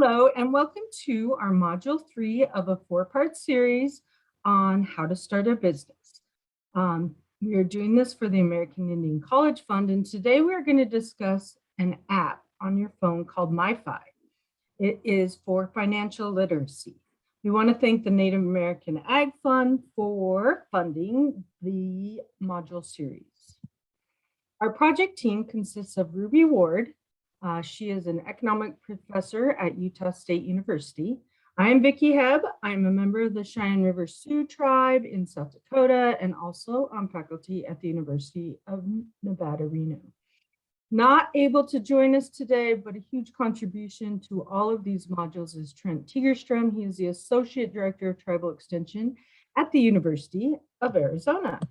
Hello, and welcome to our Module 3 of a 4-part series on how to start a business. We are doing this for the American Indian College Fund, and today we're going to discuss an app on your phone called MiFi. It is for financial literacy. We want to thank the Native American Ag Fund for funding the module series. Our project team consists of Ruby Ward. She is an economic professor at Utah State University. I am Vicki Hebb. I'm a member of the Cheyenne River Sioux tribe in South Dakota and also on faculty at the University of Nevada, Reno. Not able to join us today, but a huge contribution to all of these modules is Trent Tigerstrom. He is the Associate Director of Tribal Extension at the University of Arizona.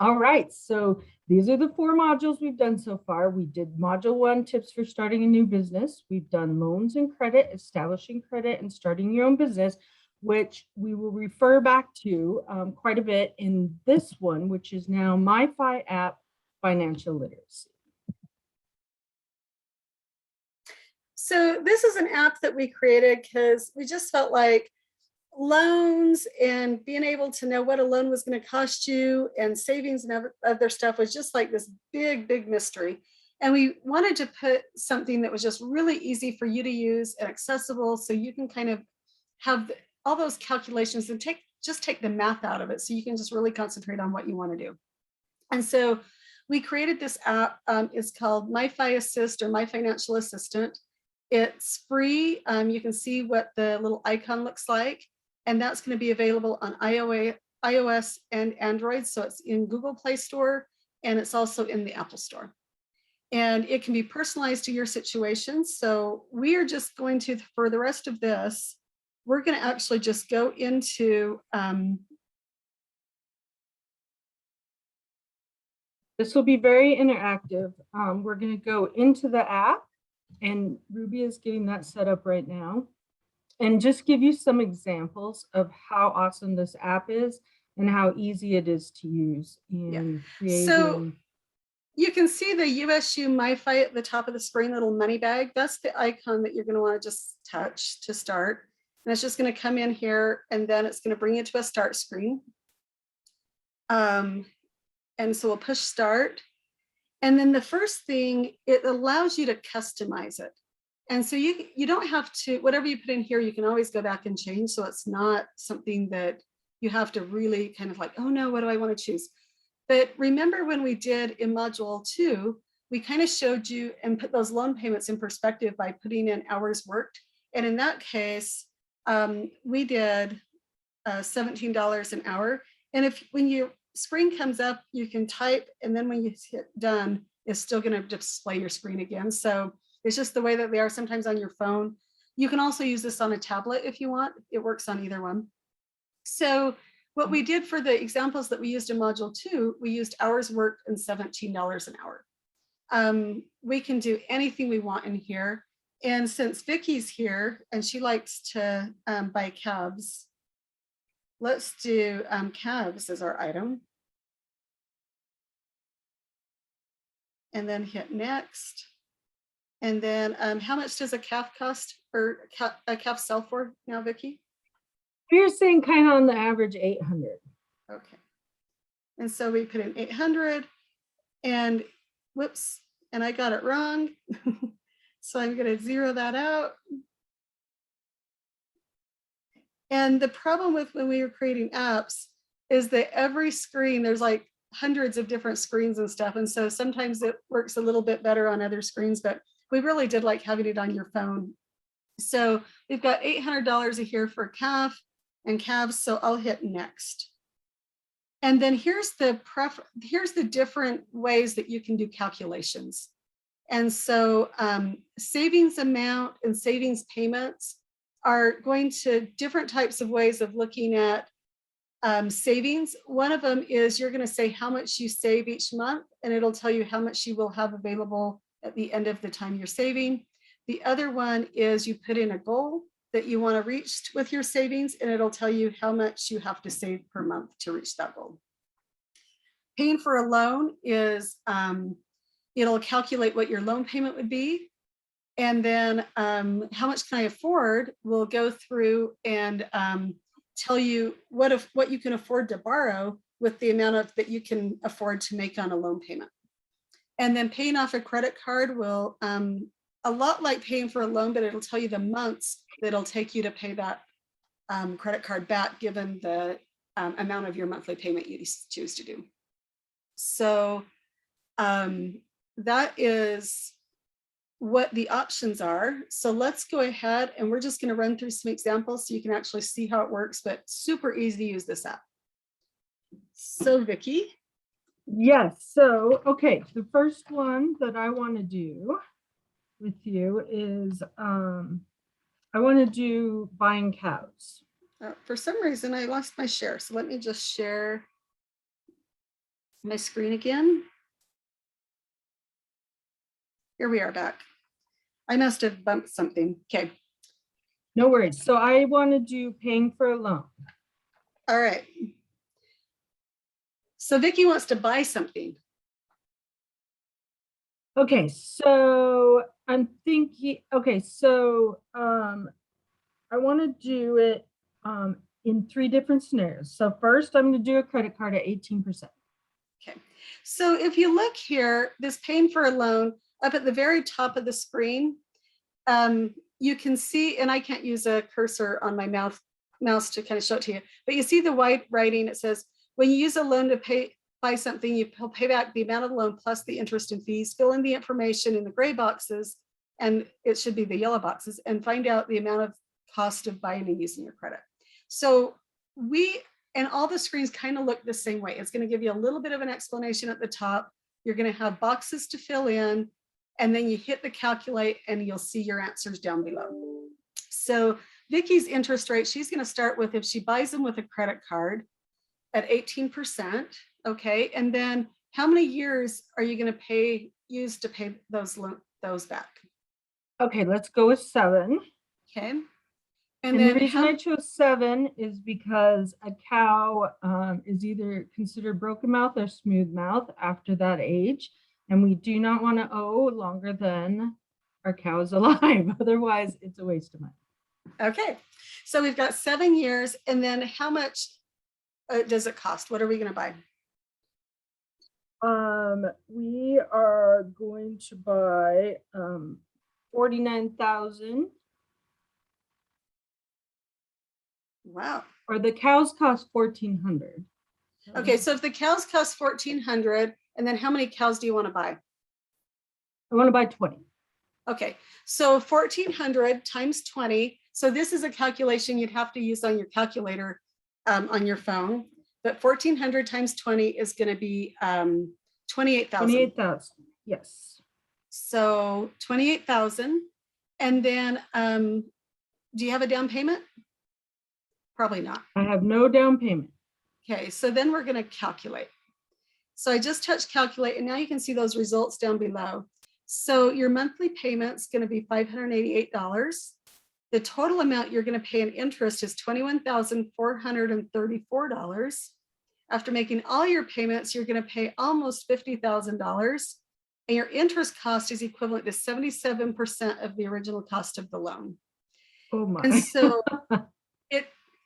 All right, so these are the 4 modules we've done so far. We did Module 1, tips for starting a new business. We've done loans and credit, establishing credit, and starting your own business, which we will refer back to quite a bit in this one, which is now MiFi App Financial Literacy. So this is an app that we created because we just felt like loans and being able to know what a loan was going to cost you and savings and other stuff was just like this big mystery. And we wanted to put something that was just really easy for you to use and accessible so you can kind of have all those calculations and just take the math out of it so you can just really concentrate on what you want to do. And so we created this app. It's called MiFi Assist or My Financial Assistant. It's free. You can see what the little icon looks like. And that's going to be available on iOS and Android. So it's in Google Play Store, and it's also in the Apple Store. And it can be personalized to your situation. So we are just going to, for the rest of this, we're going to actually just go into this will be very interactive. We're going to go into the app, and Ruby is getting that set up right now. And just give you some examples of how awesome this app is and how easy it is to use in creating. So you can see the USU MiFi at the top of the screen, little money bag. That's the icon that you're going to want to just touch to start. And it's just going to come in here, and then it's going to bring you to a start screen. And so we'll push start. And then the first thing, it allows you to customize it. And so you don't have to, whatever you put in here, you can always go back and change. So it's not something that you have to really kind of like, oh no, what do I want to choose? But remember when we did in module 2, we kind of showed you and put those loan payments in perspective by putting in hours worked. And in that case, we did $17 an hour. And when your screen comes up, you can type, and then when you hit done, it's still going to display your screen again. So it's just the way that they are sometimes on your phone. You can also use this on a tablet if you want. It works on either one. So what we did for the examples that we used in module 2, we used hours worked and $17 an hour. We can do anything we want in here. And since Vicki's here and she likes to buy calves, let's do calves as our item. And then hit next. And then how much does a calf cost or a calf sell for now, Vicki? We're saying kind of on the average 800. Okay. And so we put in 800 and whoops, and I got it wrong. So I'm going to zero that out. And the problem with when we were creating apps is that every screen, there's like hundreds of different screens and stuff. And so sometimes it works a little bit better on other screens, but we really did like having it on your phone. So we've got $800 a year for calf and calves. So I'll hit next. And then here's the different ways that you can do calculations. And so savings amount and savings payments are going to different types of ways of looking at savings. One of them is you're going to say how much you save each month, and it'll tell you how much you will have available at the end of the time you're saving. The other one is you put in a goal that you want to reach with your savings, and it'll tell you how much you have to save per month to reach that goal. Paying for a loan is, it'll calculate what your loan payment would be. And then how much can I afford will go through and tell you what you can afford to borrow with the amount of that you can afford to make on a loan payment. And then paying off a credit card will, a lot like paying for a loan, but it'll tell you the months that it'll take you to pay that credit card back, given the amount of your monthly payment you choose to do. So that is what the options are. So let's go ahead and we're just going to run through some examples so you can actually see how it works, but super easy to use this app. So Vicki. Yes, so, okay, the first one that I want to do with you is I want to do buying cows. For some reason, I lost my share. So let me just share my screen again. Here we are back. I must have bumped something. Okay. No worries. So I want to do paying for a loan. All right. So Vicki wants to buy something. Okay, so I'm thinking, okay, so I want to do it in 3 different scenarios. So first, I'm going to do a credit card at 18%. Okay, so if you look here, this paying for a loan up at the very top of the screen, you can see, and I can't use a cursor on my mouse to kind of show it to you, but you see the white writing. It says, when you use a loan to buy something, you'll pay back the amount of the loan plus the interest and fees, fill in the information in the gray boxes, and it should be the yellow boxes, and find out the amount of cost of buying and using your credit. So and all the screens kind of look the same way. It's going to give you a little bit of an explanation at the top. You're going to have boxes to fill in, and then you hit the calculate and you'll see your answers down below. So Vicki's interest rate, she's going to start with, if she buys them with a credit card at 18%, okay, and then how many years are you going to use to pay those back? Okay, let's go with 7. Okay. And then the reason I chose 7 is because a cow is either considered broken mouth or smooth mouth after that age. And we do not want to owe longer than our cow is alive. Otherwise, it's a waste of money. Okay, so we've got 7 years. And then how much does it cost? What are we going to buy? We are going to buy $49,000. Wow. Or the cows cost $1,400. Okay, so if the cows cost $1,400, and then how many cows do you want to buy? I want to buy 20. Okay, so 1,400 times 20. So this is a calculation you'd have to use on your calculator on your phone. But 1,400 times 20 is going to be 28,000. 28,000. Yes. So 28,000. And then do you have a down payment? Probably not. I have no down payment. Okay, so then we're going to calculate. So I just touched calculate, and now you can see those results down below. So your monthly payment is going to be $588. The total amount you're going to pay in interest is $21,434. After making all your payments, you're going to pay almost $50,000. And your interest cost is equivalent to 77% of the original cost of the loan. Oh my. And so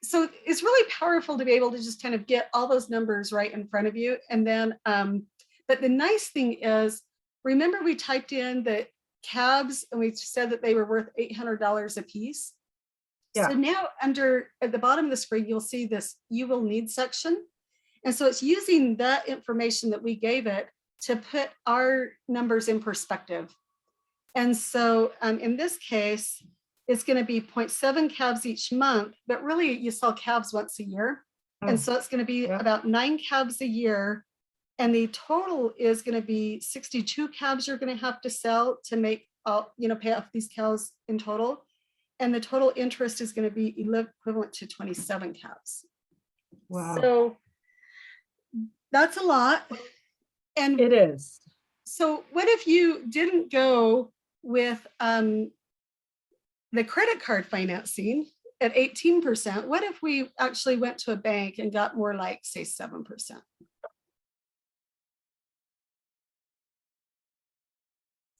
so it's really powerful to be able to just kind of get all those numbers right in front of you. And then, but the nice thing is, remember we typed in the cabs and we said that they were worth $800 a piece. Yeah. So now at the bottom of the screen, you'll see this you will need section. And so it's using that information that we gave it to put our numbers in perspective. And so in this case, it's going to be 0.7 calves each month, but really you sell calves once a year. And so it's going to be about 9 calves a year. And the total is going to be 62 calves you're going to have to sell to make pay off these cows in total. And the total interest is going to be equivalent to 27 calves. Wow. So that's a lot. And it is. So what if you didn't go with the credit card financing at 18%? What if we actually went to a bank and got more like, say, 7%?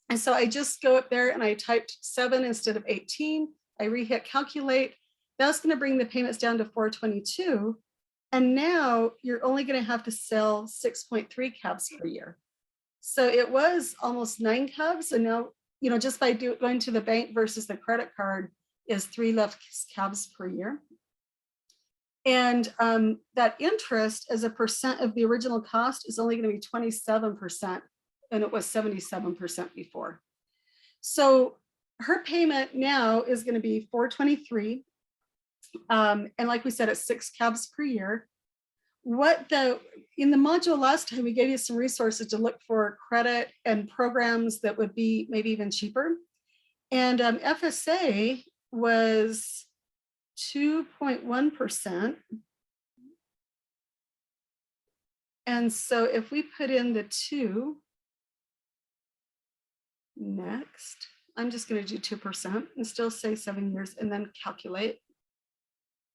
And so I just go up there and I typed 7 instead of 18. I re-hit calculate. That's going to bring the payments down to 422. And now you're only going to have to sell 6.3 cabs per year. So it was almost 9 cabs. And now, just by going to the bank versus the credit card is 3 less cabs per year. And that interest as a percent of the original cost is only going to be 27%. And it was 77% before. So her payment now is going to be 423. And like we said, it's 6 cabs per year. In the module last time, we gave you some resources to look for credit and programs that would be maybe even cheaper. And FSA was 2.1%. And so if we put in the 2 next, I'm just going to do 2% and still say 7 years and then calculate.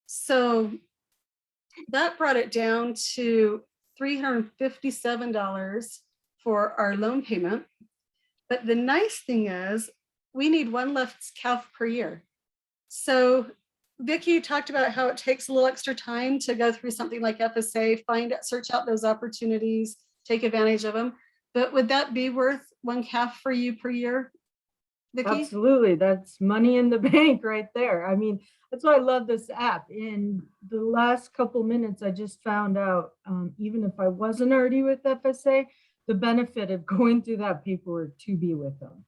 So that brought it down to $357 for our loan payment. But the nice thing is we need 1 less CAF per year. So Vicki talked about how it takes a little extra time to go through something like FSA, search out those opportunities, take advantage of them. But would that be worth 1 CAF for you per year, Vicki? Absolutely. That's money in the bank right there. I mean, that's why I love this app. In the last couple minutes, I just found out, even if I wasn't already with FSA, the benefit of going through that paperwork to be with them.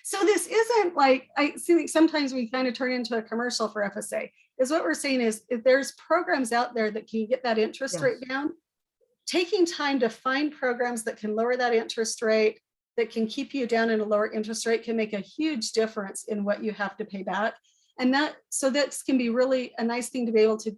So this isn't like, I see sometimes we kind of turn into a commercial for FSA. Is what we're saying is if there's programs out there that can get that interest rate down, taking time to find programs that can lower that interest rate, that can keep you down in a lower interest rate can make a huge difference in what you have to pay back. And that can be really a nice thing to be able to,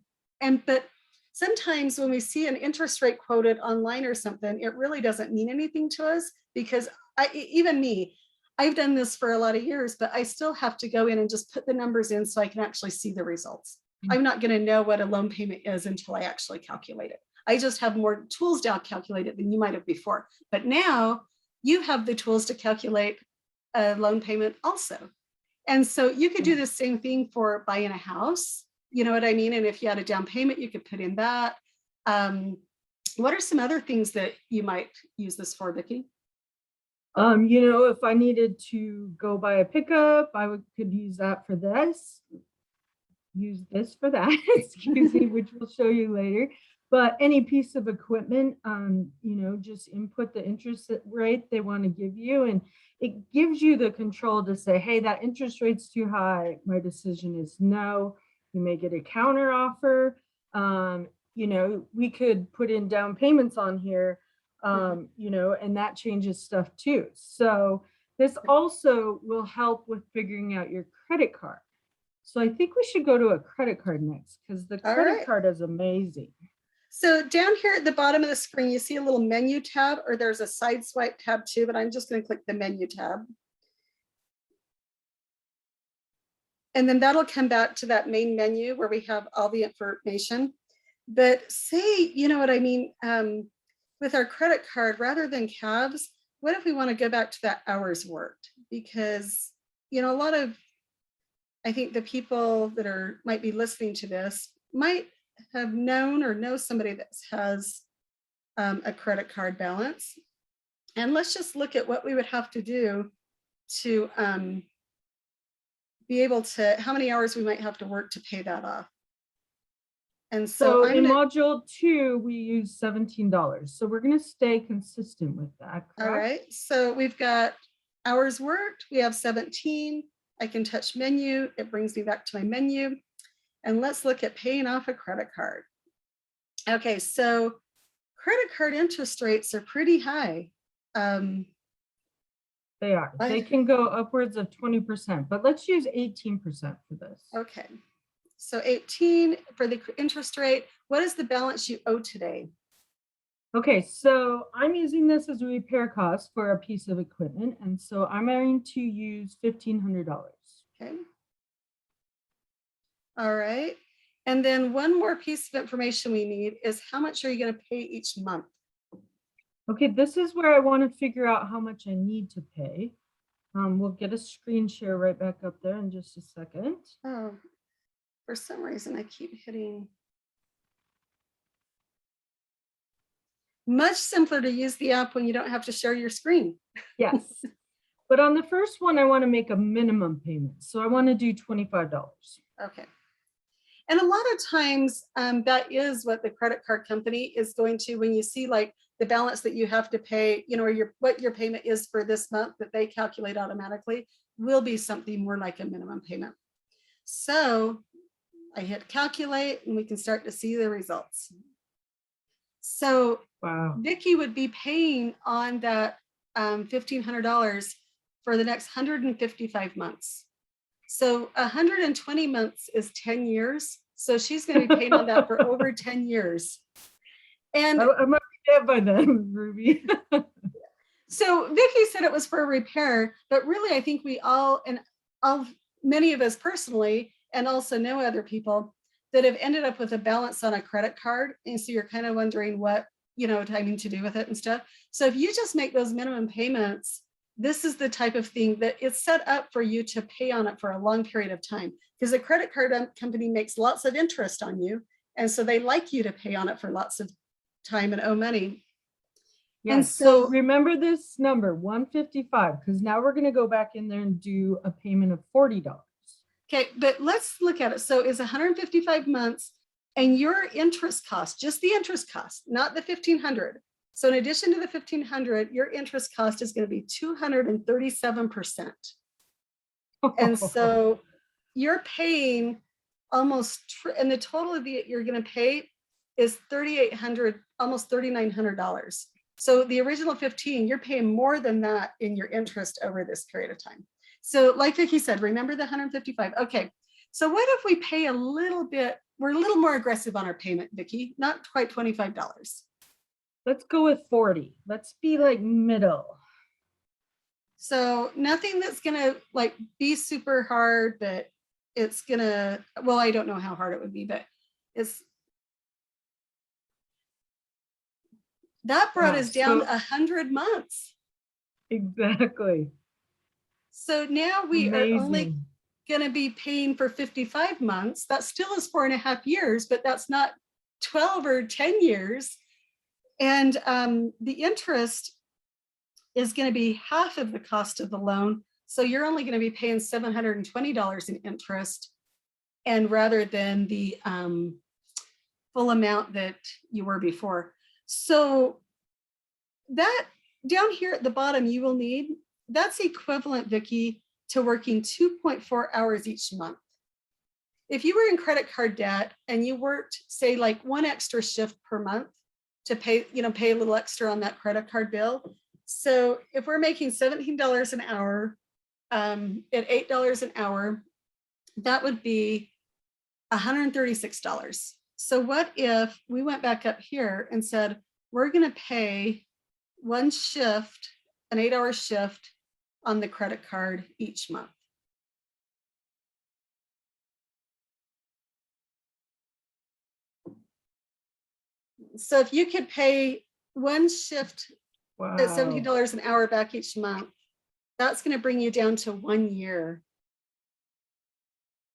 but sometimes when we see an interest rate quoted online or something, it really doesn't mean anything to us because I've done this for a lot of years, but I still have to go in and just put the numbers in so I can actually see the results. I'm not going to know what a loan payment is until I actually calculate it. I just have more tools to calculate it than you might have before. But now you have the tools to calculate a loan payment also. And so you could do the same thing for buying a house. You know what I mean? And if you had a down payment, you could put in that. What are some other things that you might use this for, Vicki? If I needed to go buy a pickup, could use that for this. Use this for that, excuse me, which we'll show you later. But any piece of equipment, just input the interest rate they want to give you, and it gives you the control to say, hey, that interest rate's too high. My decision is no. You may get a counter offer. We could put in down payments on here, and that changes stuff too. So this also will help with figuring out your credit card. So I think we should go to a credit card next because the credit card is amazing. So down here at the bottom of the screen, you see a little menu tab, or there's a side swipe tab too, but I'm just going to click the menu tab. And then that'll come back to that main menu where we have all the information. But say, you know what I mean, with our credit card, rather than cabs, what if we want to go back to that hours worked? Because, a lot of, I think the people that might be listening to this might have known or know somebody that has a credit card balance. And let's just look at what we would have to do to be able to, how many hours we might have to work to pay that off. And so in module 2, we use $17. So we're going to stay consistent with that. Correct? All right. So we've got hours worked. We have 17. I can touch menu. It brings me back to my menu. And let's look at paying off a credit card. Okay, so credit card interest rates are pretty high. They are. They can go upwards of 20%, but let's use 18% for this. Okay, so 18 for the interest rate. What is the balance you owe today? Okay, so I'm using this as a repair cost for a piece of equipment, and so I'm going to use $1,500. Okay. All right. And then one more piece of information we need is how much are you going to pay each month? Okay, this is where I want to figure out how much I need to pay. We'll get a screen share right back up there in just a second. Oh, for some reason I keep hitting. Much simpler to use the app when you don't have to share your screen. Yes. But on the first one, I want to make a minimum payment. So I want to do $25. Okay. And a lot of times that is what the credit card company is going to, when you see like the balance that you have to pay, you know, or what your payment is for this month that they calculate automatically will be something more like a minimum payment. So I hit calculate and we can start to see the results. So Wow. Vicki would be paying on that $1,500 for the next 155 months. So 120 months is 10 years. So she's going to be paying on that for over 10 years. And I might be dead by then, Ruby. so Vicki said it was for a repair, but really I think we all, and many of us personally, and also know other people that have ended up with a balance on a credit card. And so you're kind of wondering what, you know, timing to do with it and stuff. So if you just make those minimum payments, this is the type of thing that it's set up for you to pay on it for a long period of time, because a credit card company makes lots of interest on you. And so they like you to pay on it for lots of time and owe money. Yes. And So remember this number, 155, because now we're going to go back in there and do a payment of $40. Okay, but let's look at it. So it's 155 months and your interest cost, just the interest cost, not the 1,500. So in addition to the 1,500, your interest cost is going to be 237%. And so you're paying almost, and the total of the you're going to pay is $3,800, almost $3,900. So the original 15, you're paying more than that in your interest over this period of time. So like Vicki said, remember the 155. Okay, so what if we pay a little bit, we're a little more aggressive on our payment, Vicki, not quite $25. Let's go with 40. Let's be like middle. So nothing that's gonna like be super hard, but it's gonna, well, I don't know how hard it would be, but it's, that brought us down 100 months. Exactly. So now we are only going to be paying for 55 months. That still is 4.5 years, but that's not 12 or 10 years. And the interest is going to be half of the cost of the loan. So you're only going to be paying $720 in interest, and rather than the full amount that you were before. So that down here at the bottom, you will need, that's equivalent, Vicki, to working 2.4 hours each month. If you were in credit card debt and you worked, say, like one extra shift per month to pay, you know, pay a little extra on that credit card bill. So if we're making $17 an hour at $8 an hour, that would be $136. So what if we went back up here and said, we're going to pay one shift, an 8-hour shift on the credit card each month. So if you could pay one shift at $17 an hour back each month, that's going to bring you down to 1 year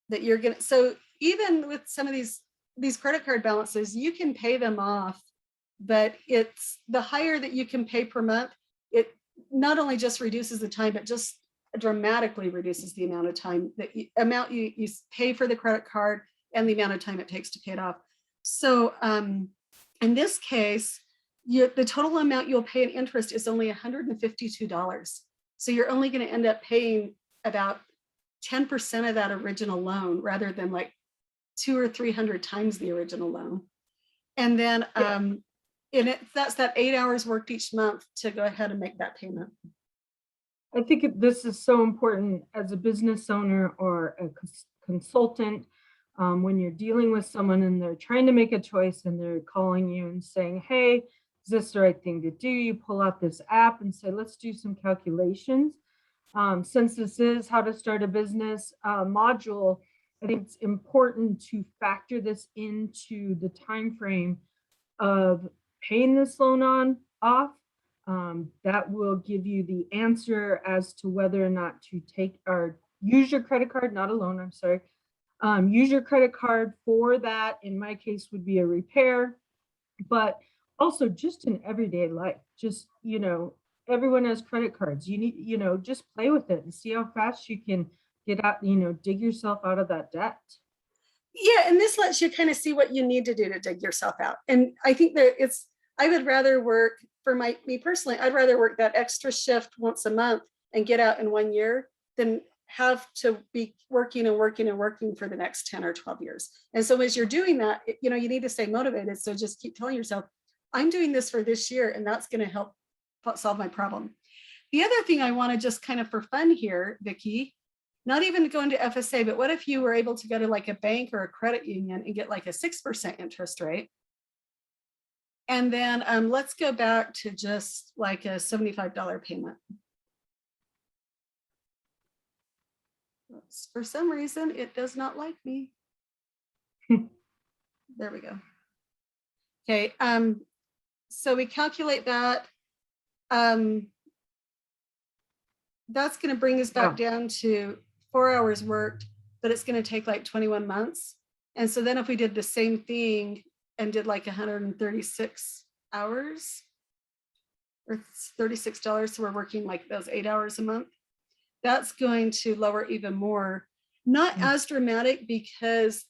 that you're going to, so even with some of these credit card balances, you can pay them off, but it's the higher that you can pay per month, it not only just reduces the time, but just dramatically reduces the amount of time that you pay for the credit card and the amount of time it takes to pay it off. So in this case, the total amount you'll pay in interest is only $152. So you're only going to end up paying about 10% of that original loan, rather than like 200 or 300 times the original loan. And then that's that 8 hours worked each month to go ahead and make that payment. I think this is so important as a business owner or a consultant, when you're dealing with someone and they're trying to make a choice and they're calling you and saying, hey, is this the right thing to do? You pull out this app and say, let's do some calculations. Since this is how to start a business module, I think it's important to factor this into the time frame of paying this loan off. That will give you the answer as to whether or not to take or use your credit card, not a loan, I'm sorry. Use your credit card for that. In my case, would be a repair, but also just in everyday life, just, everyone has credit cards. You need, just play with it and see how fast you can get out, dig yourself out of that debt. Yeah, and this lets you kind of see what you need to do to dig yourself out. And I think that I would rather work for me personally, I'd rather work that extra shift once a month and get out in 1 year than have to be working and working and working for the next 10 or 12 years. And so as you're doing that, you need to stay motivated. So just keep telling yourself, I'm doing this for this year, and that's going to help solve my problem. The other thing I want to just kind of for fun here, Vicki, not even to go into FSA, but what if you were able to go to like a bank or a credit union and get like a 6% interest rate? And then let's go back to just like a $75 payment. Oops, for some reason, it does not like me. There we go. Okay, so we calculate that. That's going to bring us back down to 4 hours worked, but it's going to take like 21 months. And so then if we did the same thing and did like 136 hours or $36, so we're working like those 8 hours a month, that's going to lower even more. Not as dramatic because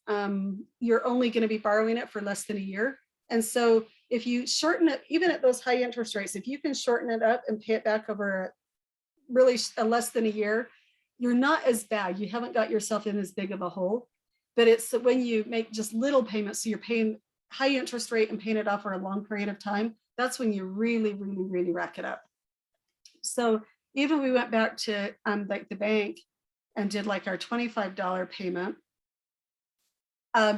you're only going to be borrowing it for less than a year. And so if you shorten it, even at those high interest rates, if you can shorten it up and pay it back over really less than a year, you're not as bad. You haven't got yourself in as big of a hole. But it's when you make just little payments, so you're paying high interest rate and paying it off for a long period of time, that's when you really, really, really rack it up. So even we went back to like the bank and did like our $25 payment.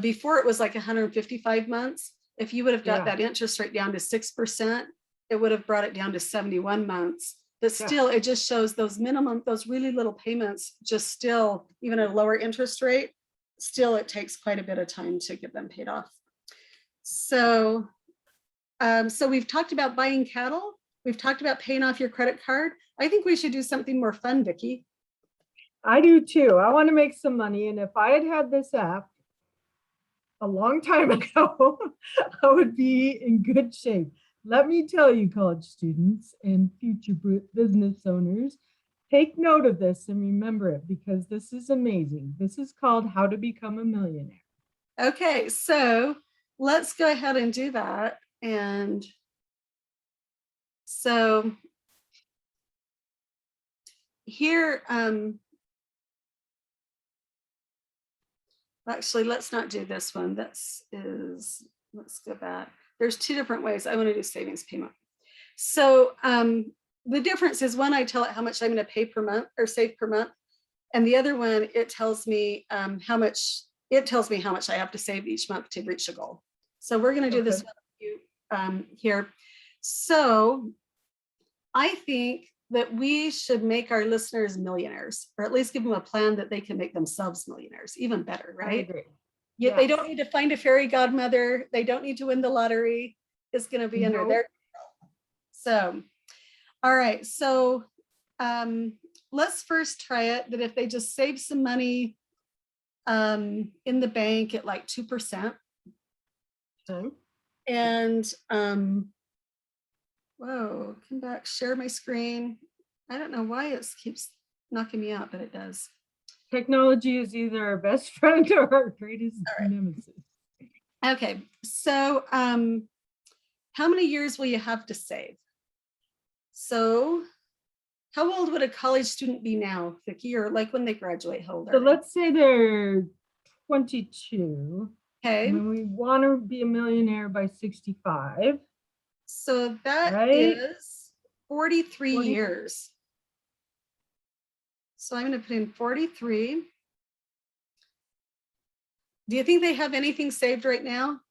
Before it was like 155 months. If you would have got that interest rate down to 6%, it would have brought it down to 71 months. But still, it just shows those minimum, those really little payments, just still, even at a lower interest rate, still it takes quite a bit of time to get them paid off. So, so we've talked about buying cattle. We've talked about paying off your credit card. I think we should do something more fun, Vicki. I do too. I want to make some money. And if I had had this app a long time ago, I would be in good shape. Let me tell you, college students and future business owners, take note of this and remember it, because this is amazing. This is called How to Become a Millionaire. Okay, so let's go ahead and do that. And so here, actually, let's not do this one. Let's go back. There's two different ways. I want to do savings payment. So the difference is, one, I tell it how much I'm going to pay per month or save per month. And the other one, it tells me how much I have to save each month to reach a goal. So we're going to do this one here. So I think that we should make our listeners millionaires, or at least give them a plan that they can make themselves millionaires. Even better, right? I agree. Yeah, they don't need to find a fairy godmother. They don't need to win the lottery. It's going to be under their control. So, all right. So let's first try it that if they just save some money in the bank at like 2%. Okay. And whoa, come back, share my screen. I don't know why it keeps knocking me out, but it does. Technology is either our best friend or our greatest nemesis. Okay, so how many years will you have to save? So how old would a college student be now, Vicki, or like when they graduate? How old are they? Let's say they're 22. Okay. And we want to be a millionaire by 65. So that is 43 years. So I'm going to put in 43. Do you think they have anything saved right now?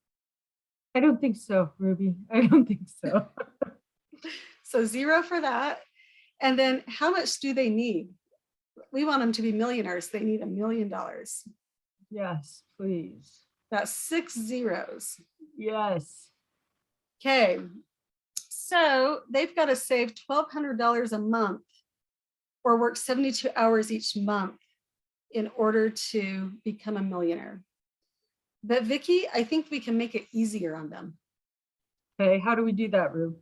I don't think so, Ruby. I don't think so. So 0 for that. And then how much do they need? We want them to be millionaires. They need $1 million. Yes, please. That's 6 zeros. Yes. Okay. So they've got to save $1,200 a month or work 72 hours each month in order to become a millionaire. But Vicki, I think we can make it easier on them. Okay, how do we do that, Rube?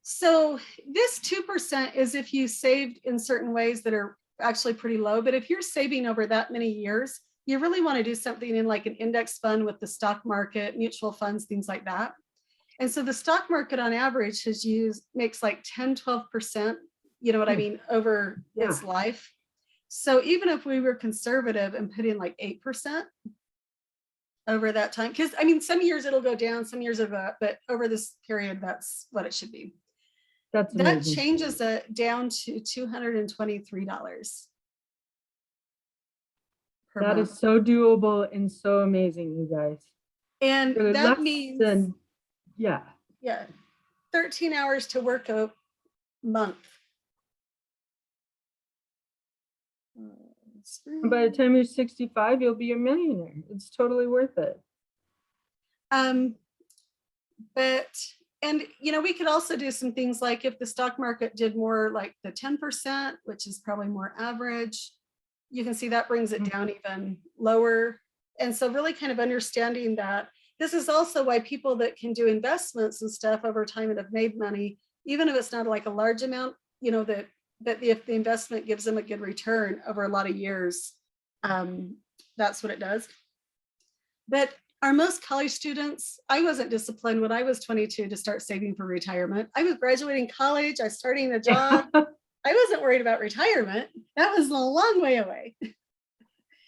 So this 2% is if you saved in certain ways that are actually pretty low. But if you're saving over that many years, you really want to do something in like an index fund with the stock market, mutual funds, things like that. And so the stock market on average makes like 10, 12%, you know what I mean, over its life. So even if we were conservative and put in like 8% over that time, because I mean, some years it'll go down, some years it'll go up, but over this period, that's what it should be. That's that amazing. changes it down to $223 per That month. is so doable and so amazing, you guys. And that means, yeah, 13 hours to work a month. And by the time you're 65, you'll be a millionaire. It's totally worth it. And you know, we could also do some things like if the stock market did more like the 10%, which is probably more average, you can see that brings it down even lower. And so really kind of understanding that this is also why people that can do investments and stuff over time and have made money, even if it's not like a large amount, you know, that if the investment gives them a good return over a lot of years, that's what it does. But are most college students, I wasn't disciplined when I was 22 to start saving for retirement. I was graduating college, I was starting a job. I wasn't worried about retirement. That was a long way away.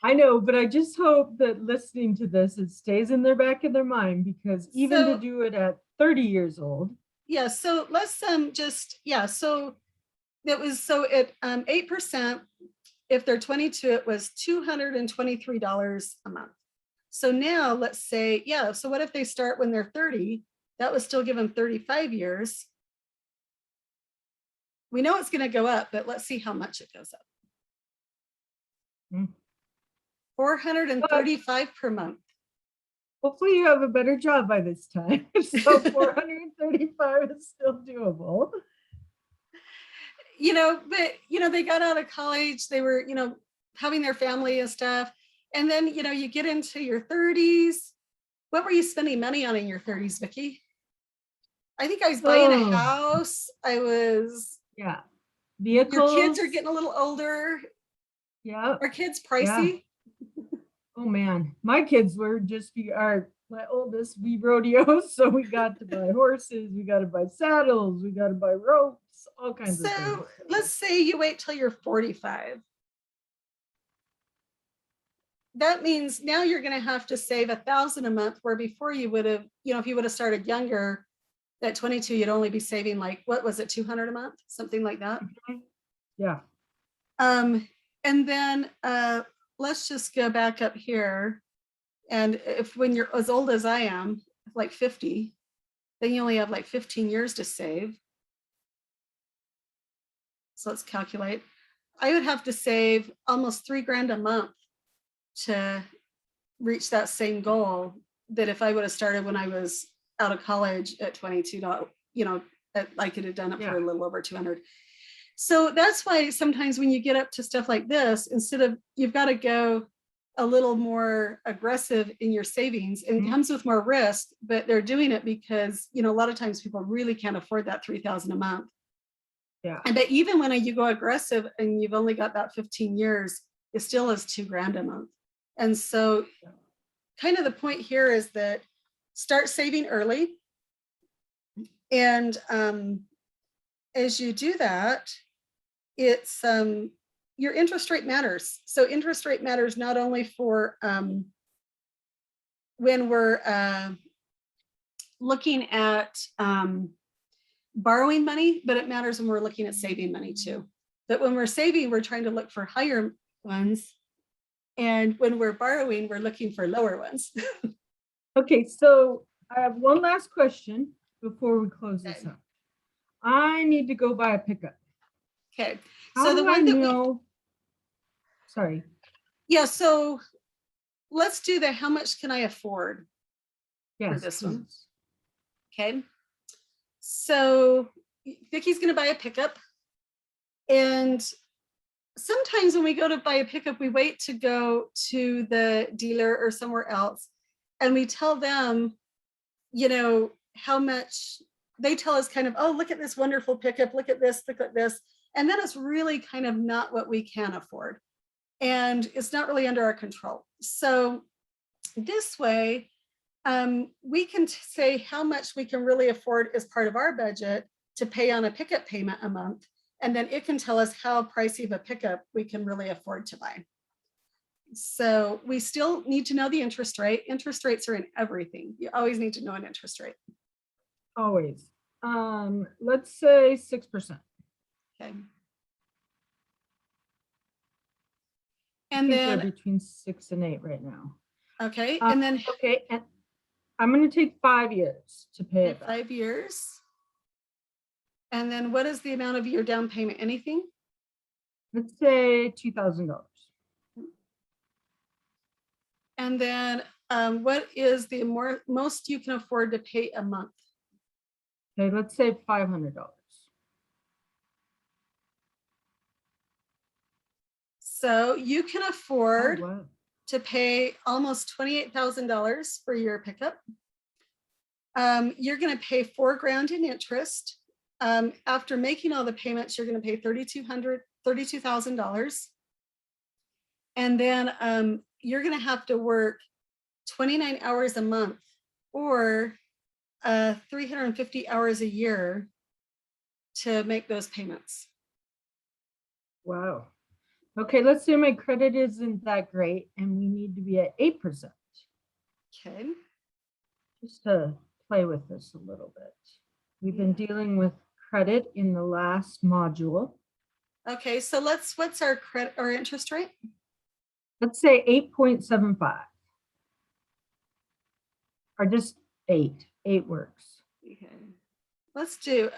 I know, but I just hope that listening to this, it stays in their back of their mind, because even to do it at 30 years old. Yeah, so let's so that was, so at 8%, if they're 22, it was $223 a month. So now let's say, so what if they start when they're 30? That would still give them 35 years. We know it's going to go up, but let's see how much it goes up. 435 per month. Hopefully you have a better job by this time. So 435 is still doable. You know, but, you know, they got out of college, they were, you know, having their family and stuff. And then, you know, you get into your 30s. What were you spending money on in your 30s, Vicki? I think I was buying a house. I was. Yeah. Vehicles. Your kids are getting a little older. Yeah. Are kids pricey? Yeah. Oh man, my kids were just my oldest, we rodeo, so we got to buy horses, we got to buy saddles, we got to buy ropes, all kinds of things. So let's say you wait till you're 45. That means now you're going to have to save $1,000 a month, where before you would have, you know, if you would have started younger at 22, you'd only be saving like, what was it, $200 a month, something like that. Yeah. And then let's just go back up here. And if when you're as old as I am, like 50, then you only have like 15 years to save. So let's calculate. I would have to save almost $3,000 a month to reach that same goal that if I would have started when I was out of college at 22, you know, I could have done it for a little over 200. So that's why sometimes when you get up to stuff like this, instead of, you've got to go a little more aggressive in your savings, and it comes with more risk, but they're doing it because, you know, a lot of times people really can't afford that $3,000 a month. Yeah. And but even when you go aggressive and you've only got that 15 years, it still is $2,000 a month. And so kind of the point here is that start saving early. And as you do that, it's your interest rate matters. So interest rate matters not only for when we're looking at borrowing money, but it matters when we're looking at saving money too. But when we're saving, we're trying to look for higher ones. And when we're borrowing, we're looking for lower ones. Okay, so I have one last question before we close this up. I need to go buy a pickup. Okay. So the one that sorry. Yeah, so let's do the how much can I afford for this one. Please. Okay. So Vicky's going to buy a pickup. And sometimes when we go to buy a pickup, we wait to go to the dealer or somewhere else. And we tell them, you know, how much they tell us kind of, oh, look at this wonderful pickup, look at this, look at this. And then it's really kind of not what we can afford. And it's not really under our control. So this way, we can say how much we can really afford as part of our budget to pay on a pickup payment a month. And then it can tell us how pricey of a pickup we can really afford to buy. So we still need to know the interest rate. Interest rates are in everything. You always need to know an interest rate. Always. Let's say 6%. Okay. I And think then they're between 6 and 8 right now. okay, and then okay, and I'm going to take 5 years to pay it back. 5 years. And then what is the amount of your down payment? Anything? Let's say $2,000. And then what is the most you can afford to pay a month? Okay, let's say $500. So you can afford Oh, wow. to pay almost $28,000 for your pickup. You're going to pay $4,000 in interest. After making all the payments, you're going to pay $32,000. And then you're going to have to work 29 hours a month or 350 hours a year to make those payments. Wow. Okay, let's say my credit isn't that great and we need to be at 8%. Okay. Just to play with this a little bit. We've been dealing with credit in the last module. Okay, so what's our credit or interest rate? Let's say 8.75. Or just 8. 8 works. Okay. Let's do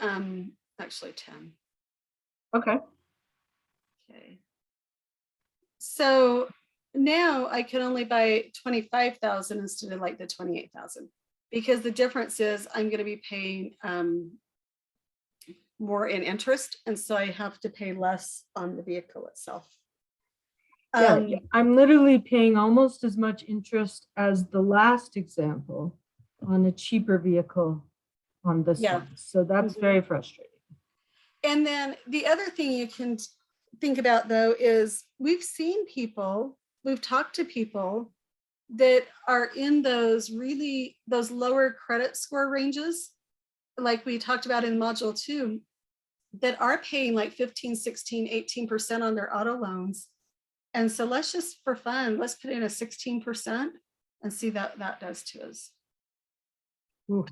actually 10. Okay. Okay. So now I can only buy 25,000 instead of like the 28,000 because the difference is I'm going to be paying more in interest, and so I have to pay less on the vehicle itself. Yeah, I'm literally paying almost as much interest as the last example on a cheaper vehicle on this one. So that's very frustrating. And then the other thing you can think about though is we've talked to people that are in those lower credit score ranges, like we talked about in module 2, that are paying like 15, 16, 18% on their auto loans. And so let's just, for fun, let's put in a 16% and see what that does to us. Ooh.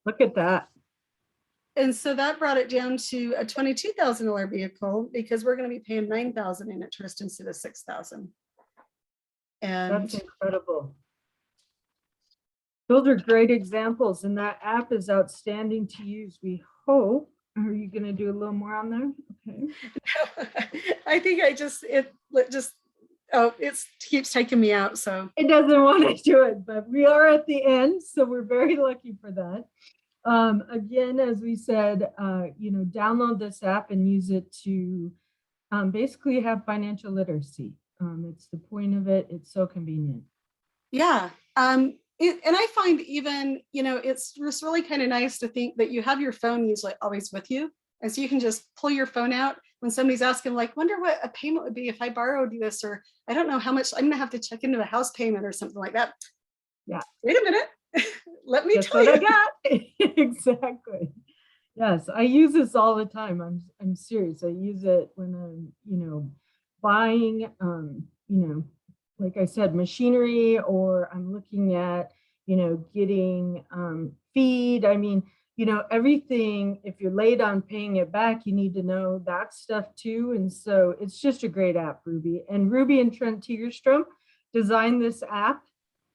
Look at that. And so that brought it down to a $22,000 vehicle because we're going to be paying $9,000 in interest instead of $6,000. And that's incredible. Those are great examples, and that app is outstanding to use. We hope. Are you going to do a little more on there? Okay. I think it keeps taking me out. So it doesn't want to do it, but we are at the end, so we're very lucky for that. Again, as we said, download this app and use it to basically have financial literacy. It's the point of it. It's so convenient. Yeah. And I find even, it's just really kind of nice to think that you have your phone usually always with you. And so you can just pull your phone out when somebody's asking, like, wonder what a payment would be if I borrowed this, or I don't know how much I'm going to have to check into the house payment or something like that. Yeah. Wait a minute. Let me tell what you. I got. Exactly. Yes, I use this all the time. I'm serious. I use it when I'm, buying, like I said, machinery, or I'm looking at, getting feed. I mean, everything. If you're late on paying it back, you need to know that stuff too. And so it's just a great app, Ruby. And Ruby and Trent Tigerstrom designed this app.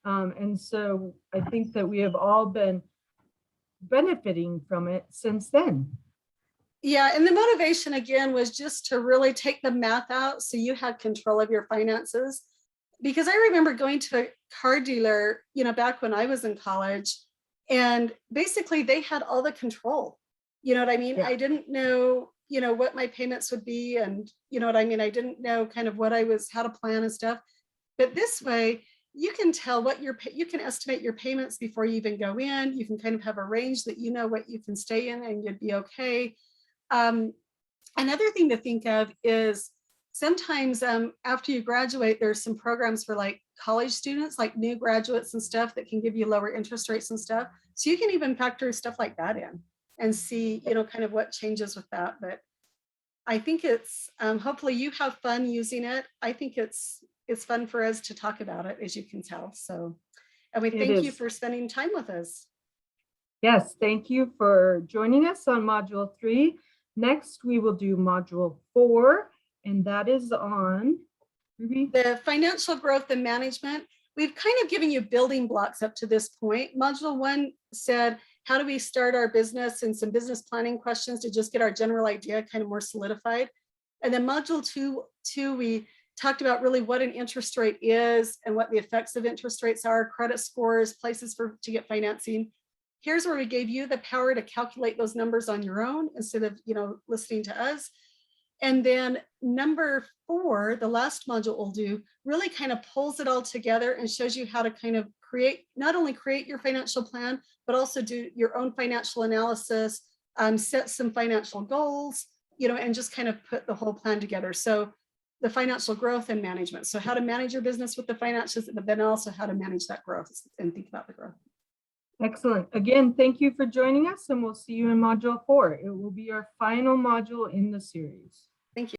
And so I think that we have all been benefiting from it since then. Yeah, and the motivation again was just to really take the math out so you had control of your finances. Because I remember going to a car dealer, back when I was in college, And basically they had all the control. You know what I mean? Yeah. I didn't know, what my payments would be. And you know what I mean? I didn't know kind of how to plan and stuff. But this way, you can tell you can estimate your payments before you even go in. You can kind of have a range that you know what you can stay in and you'd be okay. Another thing to think of is sometimes after you graduate, there's some programs for like college students, like new graduates and stuff that can give you lower interest rates and stuff. So you can even factor stuff like that in and see, kind of what changes with that. But I think it's hopefully you have fun using it. I think it's fun for us to talk about it, as you can tell. So, and we thank you for spending time with us. Yes, thank you for joining us on Module 3. Next, we will do Module 4, and that is on Ruby. The financial growth and management. We've kind of given you building blocks up to this point. Module 1 said, how do we start our business, and some business planning questions to just get our general idea kind of more solidified. And then Module 2, we talked about really what an interest rate is and what the effects of interest rates are, credit scores, places to get financing. Here's where we gave you the power to calculate those numbers on your own instead of listening to us. And then number 4, the last module we'll do, really kind of pulls it all together and shows you how to kind of not only create your financial plan, but also do your own financial analysis, set some financial goals, and just kind of put the whole plan together. So the financial growth and management. So how to manage your business with the finances, but then also how to manage that growth and think about the growth. Excellent. Again, thank you for joining us, and we'll see you in Module 4. It will be our final module in the series. Thank you.